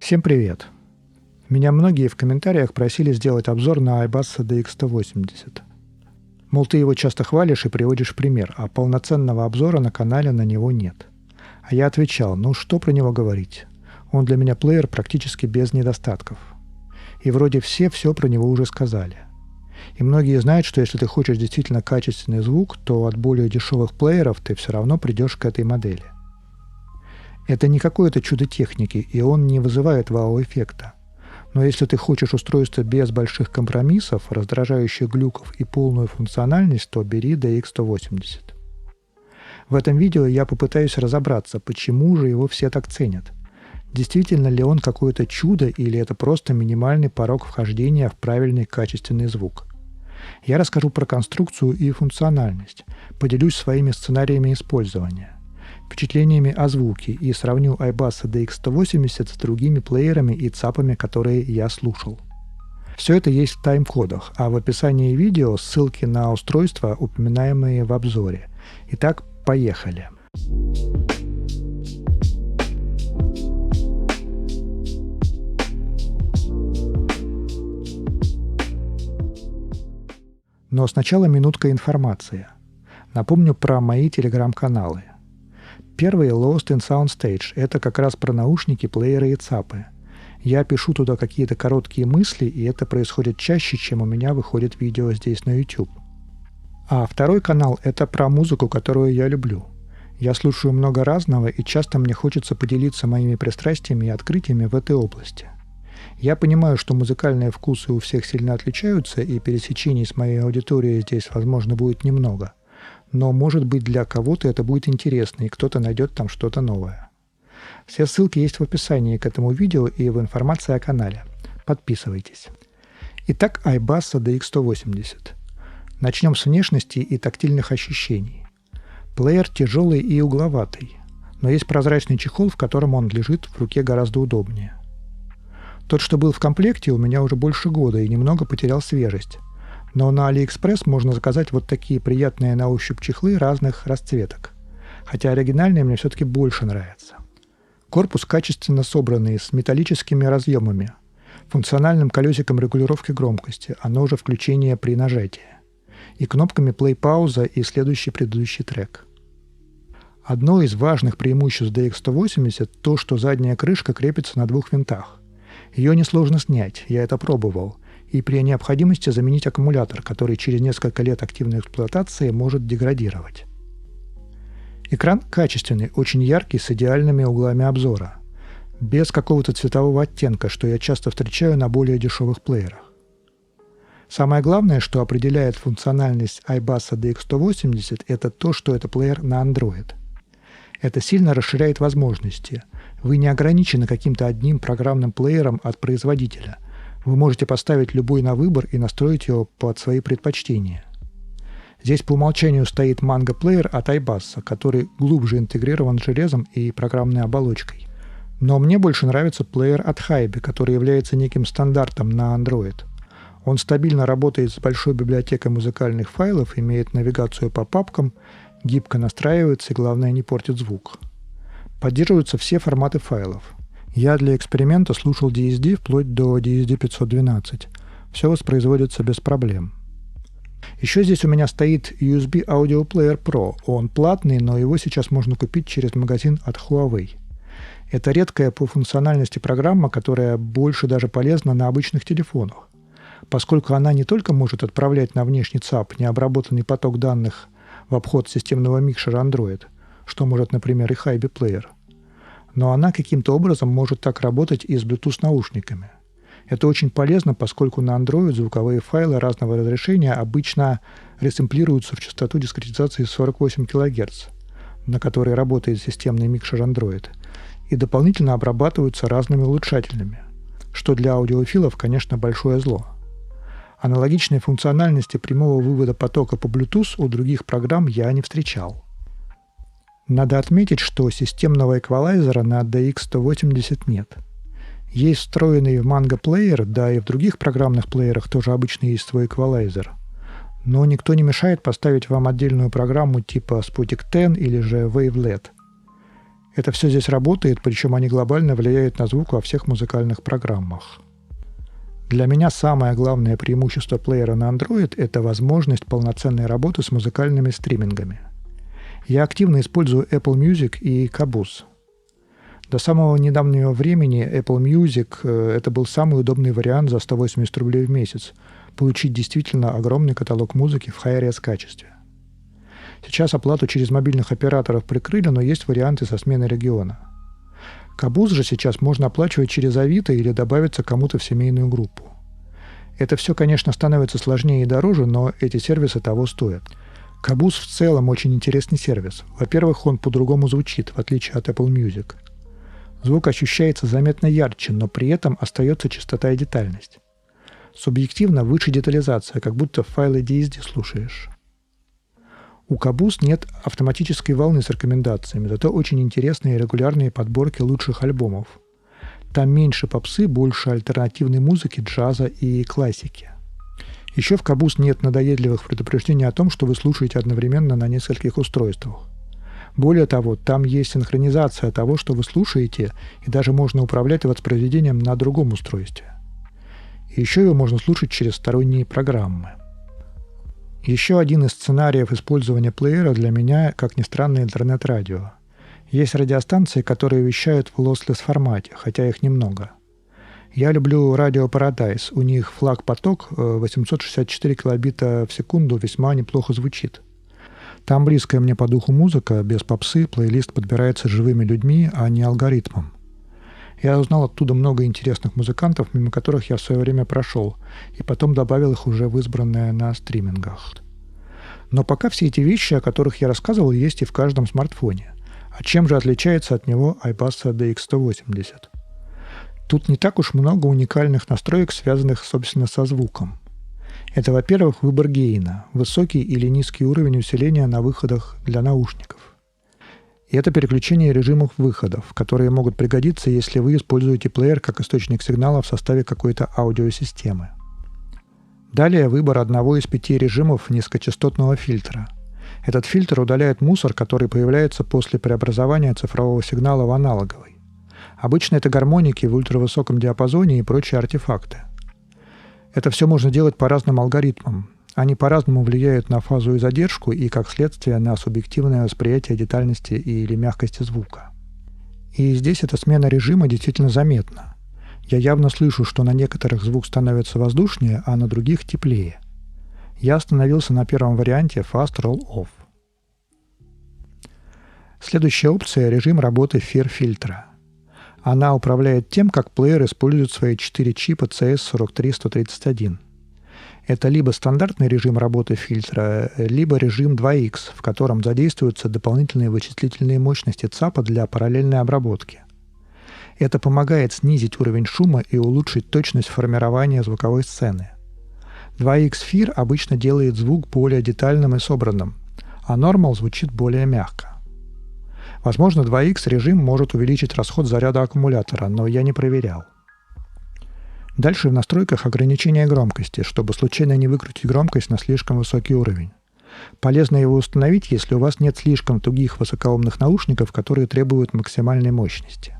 Всем привет! Меня многие в комментариях просили сделать обзор на iBus DX180. Мол, ты его часто хвалишь и приводишь в пример, а полноценного обзора на канале на него нет. А я отвечал, что про него говорить? Он для меня плеер практически без недостатков. И вроде все про него уже сказали. И многие знают, что если ты хочешь действительно качественный звук, то от более дешевых плееров ты все равно придешь к этой модели. Это не какое-то чудо техники, и он не вызывает вау-эффекта. Но если ты хочешь устройство без больших компромиссов, раздражающих глюков и полную функциональность, то бери DX180. В этом видео я попытаюсь разобраться, почему же его все так ценят. Действительно ли он какое-то чудо или это просто минимальный порог вхождения в правильный качественный звук. Я расскажу про конструкцию и функциональность, поделюсь своими сценариями использования, впечатлениями о звуке и сравню iBus DX180 с другими плеерами и ЦАПами, которые я слушал. Все это есть в тайм-кодах, а в описании видео ссылки на устройства, упоминаемые в обзоре. Итак, поехали! Но сначала минутка информации. Напомню про мои телеграм-каналы. Первый Lost in Soundstage – это как раз про наушники, плееры и ЦАПы. Я пишу туда какие-то короткие мысли, и это происходит чаще, чем у меня выходит видео здесь на YouTube. А второй канал – это про музыку, которую я люблю. Я слушаю много разного, и часто мне хочется поделиться моими пристрастиями и открытиями в этой области. Я понимаю, что музыкальные вкусы у всех сильно отличаются, и пересечений с моей аудиторией здесь, возможно, будет немного. Но, может быть, для кого-то это будет интересно, и кто-то найдет там что-то новое. Все ссылки есть в описании к этому видео и в информации о канале. Подписывайтесь. Итак, iBus DX180. Начнем с внешности и тактильных ощущений. Плеер тяжелый и угловатый, но есть прозрачный чехол, в котором он лежит в руке гораздо удобнее. Тот, что был в комплекте, у меня уже больше года и немного потерял свежесть. Но на AliExpress можно заказать вот такие приятные на ощупь чехлы разных расцветок. Хотя оригинальные мне все-таки больше нравятся. Корпус качественно собранный, с металлическими разъемами, функциональным колесиком регулировки громкости, оно же включение при нажатии, и кнопками play-пауза и следующий предыдущий трек. Одно из важных преимуществ DX180 – то, что задняя крышка крепится на двух винтах. Ее несложно снять, я это пробовал, и при необходимости заменить аккумулятор, который через несколько лет активной эксплуатации может деградировать. Экран качественный, очень яркий, с идеальными углами обзора, без какого-то цветового оттенка, что я часто встречаю на более дешевых плеерах. Самое главное, что определяет функциональность iBus DX180, это то, что это плеер на Android. Это сильно расширяет возможности. Вы не ограничены каким-то одним программным плеером от производителя. Вы можете поставить любой на выбор и настроить его под свои предпочтения. Здесь по умолчанию стоит Mango плеер от iBus, который глубже интегрирован с железом и программной оболочкой. Но мне больше нравится плеер от Hybe, который является неким стандартом на Android. Он стабильно работает с большой библиотекой музыкальных файлов, имеет навигацию по папкам, гибко настраивается и, главное, не портит звук. Поддерживаются все форматы файлов. Я для эксперимента слушал DSD вплоть до DSD 512. Все воспроизводится без проблем. Еще здесь у меня стоит USB Audio Player Pro. Он платный, но его сейчас можно купить через магазин от Huawei. Это редкая по функциональности программа, которая больше даже полезна на обычных телефонах, поскольку она не только может отправлять на внешний ЦАП необработанный поток данных в обход системного микшера Android, что может, например, и Hybe плеер, но она каким-то образом может так работать и с Bluetooth-наушниками. Это очень полезно, поскольку на Android звуковые файлы разного разрешения обычно ресэмплируются в частоту дискретизации 48 кГц, на которой работает системный микшер Android, и дополнительно обрабатываются разными улучшателями, что для аудиофилов, конечно, большое зло. Аналогичной функциональности прямого вывода потока по Bluetooth у других программ я не встречал. Надо отметить, что системного эквалайзера на DX180 нет. Есть встроенный в Mango плеер, да и в других программных плеерах тоже обычно есть свой эквалайзер. Но никто не мешает поставить вам отдельную программу типа Spotic 10 или же Wavelet. Это все здесь работает, причем они глобально влияют на звук во всех музыкальных программах. Для меня самое главное преимущество плеера на Android – это возможность полноценной работы с музыкальными стримингами. Я активно использую Apple Music и Qobuz. До самого недавнего времени Apple Music – это был самый удобный вариант за 180 рублей в месяц получить действительно огромный каталог музыки в high-res качестве. Сейчас оплату через мобильных операторов прикрыли, но есть варианты со сменой региона. Qobuz же сейчас можно оплачивать через Авито или добавиться кому-то в семейную группу. Это все, конечно, становится сложнее и дороже, но эти сервисы того стоят. Qobuz в целом очень интересный сервис. Во-первых, он по-другому звучит, в отличие от Apple Music. Звук ощущается заметно ярче, но при этом остается чистота и детальность. Субъективно выше детализация, как будто файлы DSD слушаешь. У Qobuz нет автоматической волны с рекомендациями, зато очень интересные и регулярные подборки лучших альбомов. Там меньше попсы, больше альтернативной музыки, джаза и классики. Еще в Qobuz нет надоедливых предупреждений о том, что вы слушаете одновременно на нескольких устройствах. Более того, там есть синхронизация того, что вы слушаете, и даже можно управлять воспроизведением на другом устройстве. И еще его можно слушать через сторонние программы. Еще один из сценариев использования плеера для меня, как ни странно, интернет-радио. Есть радиостанции, которые вещают в lossless формате, хотя их немного. Я люблю радио Paradise, у них флаг-поток 864 килобита в секунду весьма неплохо звучит. Там близкая мне по духу музыка, без попсы, плейлист подбирается живыми людьми, а не алгоритмом. Я узнал оттуда много интересных музыкантов, мимо которых я в свое время прошел, и потом добавил их уже в избранное на стримингах. Но пока все эти вещи, о которых я рассказывал, есть и в каждом смартфоне. А чем же отличается от него iBasso DX180? Тут не так уж много уникальных настроек, связанных, собственно, со звуком. Это, во-первых, выбор гейна, высокий или низкий уровень усиления на выходах для наушников. И это переключение режимов выходов, которые могут пригодиться, если вы используете плеер как источник сигнала в составе какой-то аудиосистемы. Далее выбор одного из 5 режимов низкочастотного фильтра. Этот фильтр удаляет мусор, который появляется после преобразования цифрового сигнала в аналоговый. Обычно это гармоники в ультравысоком диапазоне и прочие артефакты. Это все можно делать по разным алгоритмам. Они по-разному влияют на фазу и задержку и, как следствие, на субъективное восприятие детальности или мягкости звука. И здесь эта смена режима действительно заметна. Я явно слышу, что на некоторых звук становится воздушнее, а на других теплее. Я остановился на первом варианте Fast Roll Off. Следующая опция – режим работы FIR-фильтра. Она управляет тем, как плеер использует свои 4 чипа CS43131. Это либо стандартный режим работы фильтра, либо режим 2X, в котором задействуются дополнительные вычислительные мощности ЦАПа для параллельной обработки. Это помогает снизить уровень шума и улучшить точность формирования звуковой сцены. 2X FIR обычно делает звук более детальным и собранным, а Normal звучит более мягко. Возможно, 2X режим может увеличить расход заряда аккумулятора, но я не проверял. Дальше в настройках ограничение громкости, чтобы случайно не выкрутить громкость на слишком высокий уровень. Полезно его установить, если у вас нет слишком тугих высокоумных наушников, которые требуют максимальной мощности.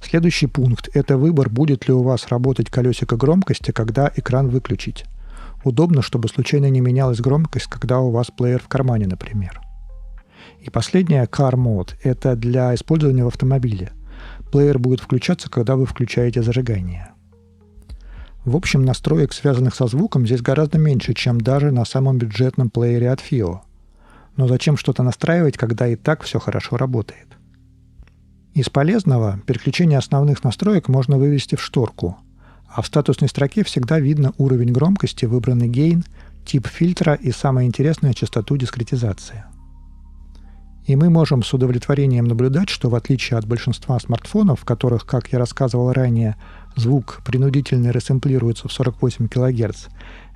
Следующий пункт – это выбор, будет ли у вас работать колесико громкости, когда экран выключить. Удобно, чтобы случайно не менялась громкость, когда у вас плеер в кармане, например. И последнее – Car Mode – это для использования в автомобиле. Плеер будет включаться, когда вы включаете зажигание. В общем, настроек, связанных со звуком, здесь гораздо меньше, чем даже на самом бюджетном плеере от FiiO. Но зачем что-то настраивать, когда и так все хорошо работает? Из полезного переключение основных настроек можно вывести в шторку, а в статусной строке всегда видно уровень громкости, выбранный гейн, тип фильтра и, самое интересное, частоту дискретизации. И мы можем с удовлетворением наблюдать, что в отличие от большинства смартфонов, в которых, как я рассказывал ранее, звук принудительно ресэмплируется в 48 кГц,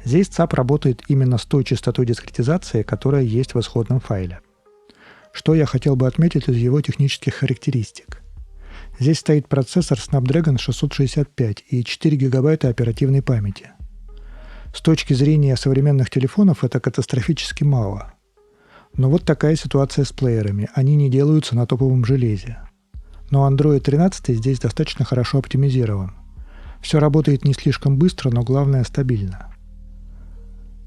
здесь ЦАП работает именно с той частотой дискретизации, которая есть в исходном файле. Что я хотел бы отметить из его технических характеристик. Здесь стоит процессор Snapdragon 665 и 4 ГБ оперативной памяти. С точки зрения современных телефонов это катастрофически мало. Но вот такая ситуация с плеерами. Они не делаются на топовом железе. Но Android 13 здесь достаточно хорошо оптимизирован. Все работает не слишком быстро, но главное стабильно.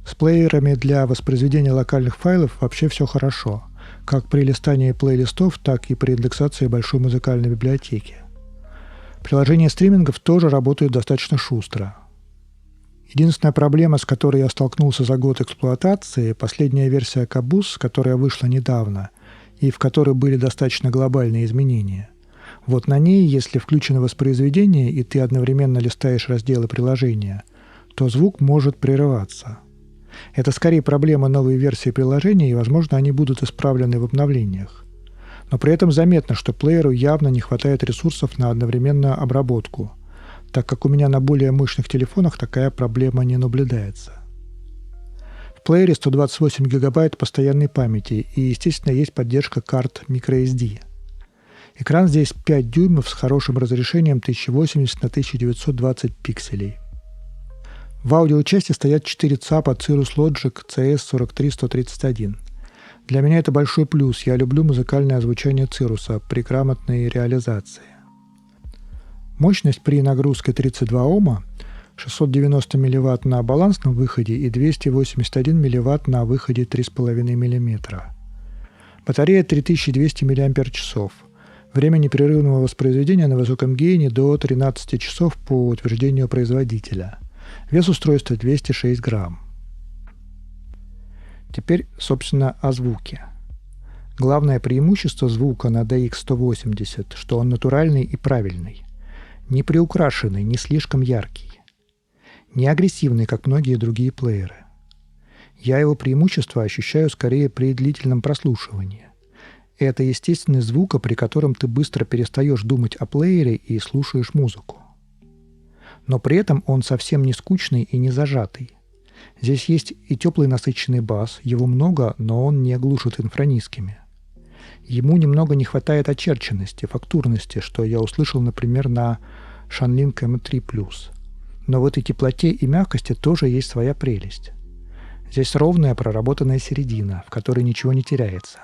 С плеерами для воспроизведения локальных файлов вообще все хорошо, как при листании плейлистов, так и при индексации большой музыкальной библиотеки. Приложения стримингов тоже работают достаточно шустро. Единственная проблема, с которой я столкнулся за год эксплуатации, последняя версия Caboose, которая вышла недавно, и в которой были достаточно глобальные изменения. Вот на ней, если включено воспроизведение, и ты одновременно листаешь разделы приложения, то звук может прерываться. Это скорее проблема новой версии приложения, и, возможно, они будут исправлены в обновлениях. Но при этом заметно, что плееру явно не хватает ресурсов на одновременную обработку, так как у меня на более мощных телефонах такая проблема не наблюдается. В плеере 128 гигабайт постоянной памяти, и, естественно, есть поддержка карт microSD. Экран здесь 5 дюймов с хорошим разрешением 1080 на 1920 пикселей. В аудиочасти стоят 4 ЦАПа Cirrus Logic CS43131. Для меня это большой плюс, я люблю музыкальное озвучание Cirrus при грамотной реализации. Мощность при нагрузке 32 Ома, 690 мВт на балансном выходе и 281 мВт на выходе 3,5 мм. Батарея 3200 мАч. Время непрерывного воспроизведения на высоком гейне до 13 часов по утверждению производителя. Вес устройства 206 грамм. Теперь, собственно, о звуке. Главное преимущество звука на DX180, что он натуральный и правильный. Не приукрашенный, не слишком яркий. Не агрессивный, как многие другие плееры. Я его преимущество ощущаю скорее при длительном прослушивании. Это естественный звук, при котором ты быстро перестаешь думать о плеере и слушаешь музыку. Но при этом он совсем не скучный и не зажатый. Здесь есть и теплый насыщенный бас, его много, но он не глушит инфранизкими. Ему немного не хватает очерченности, фактурности, что я услышал, например, на Shanling M3+. Но в этой теплоте и мягкости тоже есть своя прелесть. Здесь ровная проработанная середина, в которой ничего не теряется.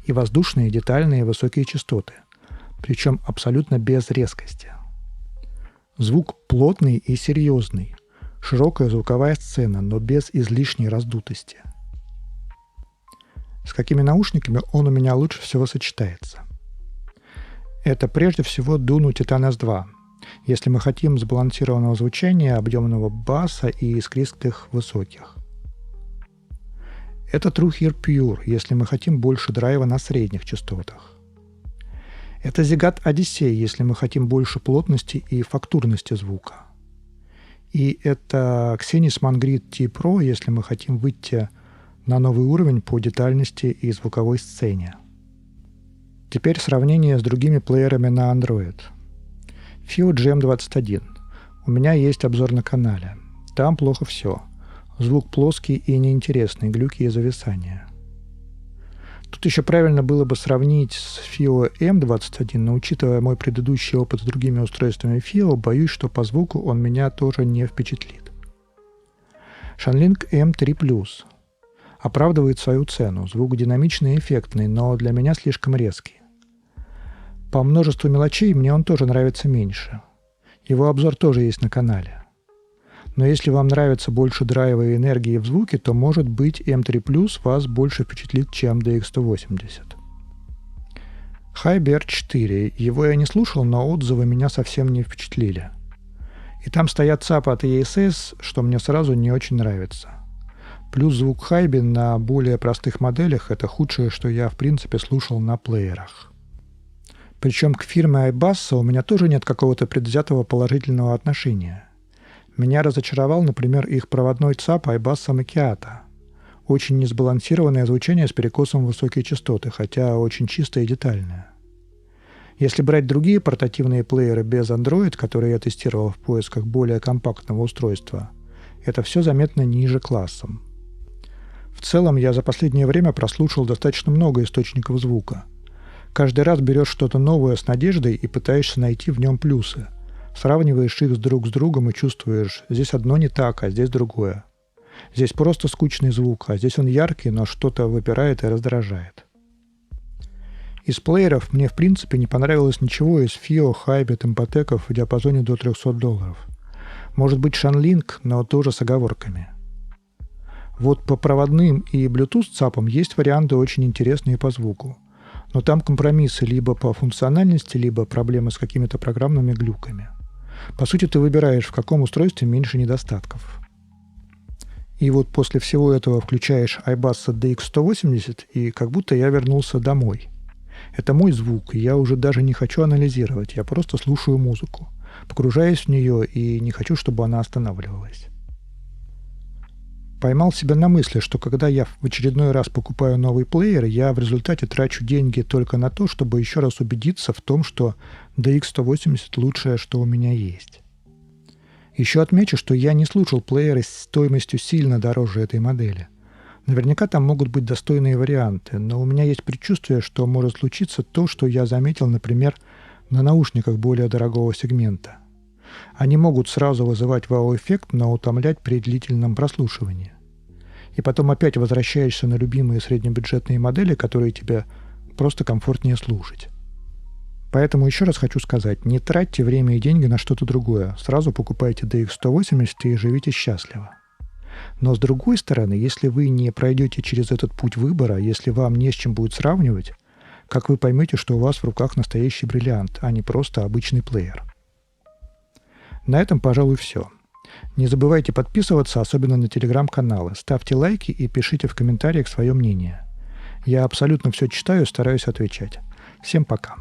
И воздушные, детальные, высокие частоты, причем абсолютно без резкости. Звук плотный и серьезный, широкая звуковая сцена, но без излишней раздутости. С какими наушниками он у меня лучше всего сочетается? Это прежде всего Dunu Titan S2, если мы хотим сбалансированного звучания, объемного баса и искристых высоких. Это Truhear Pure, если мы хотим больше драйва на средних частотах. Это Zigat Odyssey, если мы хотим больше плотности и фактурности звука. И это Xenis Mangrid T Pro, если мы хотим выйти на новый уровень по детальности и звуковой сцене. Теперь сравнение с другими плеерами на Android. FiiO GM21. У меня есть обзор на канале. Там плохо все. Звук плоский и неинтересный, глюки и зависания. Тут еще правильно было бы сравнить с FiiO M21, но учитывая мой предыдущий опыт с другими устройствами FiiO, боюсь, что по звуку он меня тоже не впечатлит. Shanling M3+. Оправдывает свою цену. Звук динамичный и эффектный, но для меня слишком резкий. По множеству мелочей мне он тоже нравится меньше. Его обзор тоже есть на канале. Но если вам нравится больше драйва и энергии в звуке, то, может быть, M3 вас больше впечатлит, чем DX180. HiBear 4. Его я не слушал, но отзывы меня совсем не впечатлили. И там стоят ЦАПы от ESS, что мне сразу не очень нравится. Плюс звук Hi-Bi на более простых моделях – это худшее, что я в принципе слушал на плеерах. Причем к фирме iBass у меня тоже нет какого-то предвзятого положительного отношения. Меня разочаровал, например, их проводной ЦАП iBass Macchiato. Очень несбалансированное звучание с перекосом в высокие частоты, хотя очень чистое и детальное. Если брать другие портативные плееры без Android, которые я тестировал в поисках более компактного устройства, это все заметно ниже классом. В целом я за последнее время прослушал достаточно много источников звука. Каждый раз берешь что-то новое с надеждой и пытаешься найти в нем плюсы. Сравниваешь их друг с другом и чувствуешь, здесь одно не так, а здесь другое. Здесь просто скучный звук, а здесь он яркий, но что-то выпирает и раздражает. Из плееров мне в принципе не понравилось ничего из FiiO, Hybrid, Impotec в диапазоне до $300. Может быть Shanling, но тоже с оговорками. Вот по проводным и Bluetooth ЦАПам есть варианты очень интересные по звуку. Но там компромиссы либо по функциональности, либо проблемы с какими-то программными глюками. По сути, ты выбираешь, в каком устройстве меньше недостатков. И вот после всего этого включаешь iBass DX180, и как будто я вернулся домой. Это мой звук, и я уже даже не хочу анализировать, я просто слушаю музыку, погружаюсь в нее и не хочу, чтобы она останавливалась. Поймал себя на мысли, что когда я в очередной раз покупаю новый плеер, я в результате трачу деньги только на то, чтобы еще раз убедиться в том, что DX180 лучшее, что у меня есть. Еще отмечу, что я не слушал плееры с стоимостью сильно дороже этой модели. Наверняка там могут быть достойные варианты, но у меня есть предчувствие, что может случиться то, что я заметил, например, на наушниках более дорогого сегмента. Они могут сразу вызывать вау-эффект, но утомлять при длительном прослушивании. И потом опять возвращаешься на любимые среднебюджетные модели, которые тебе просто комфортнее слушать. Поэтому еще раз хочу сказать, не тратьте время и деньги на что-то другое. Сразу покупайте DX180 и живите счастливо. Но с другой стороны, если вы не пройдете через этот путь выбора, если вам не с чем будет сравнивать, как вы поймете, что у вас в руках настоящий бриллиант, а не просто обычный плеер. На этом, пожалуй, все. Не забывайте подписываться, особенно на телеграм-каналы. Ставьте лайки и пишите в комментариях свое мнение. Я абсолютно все читаю и стараюсь отвечать. Всем пока.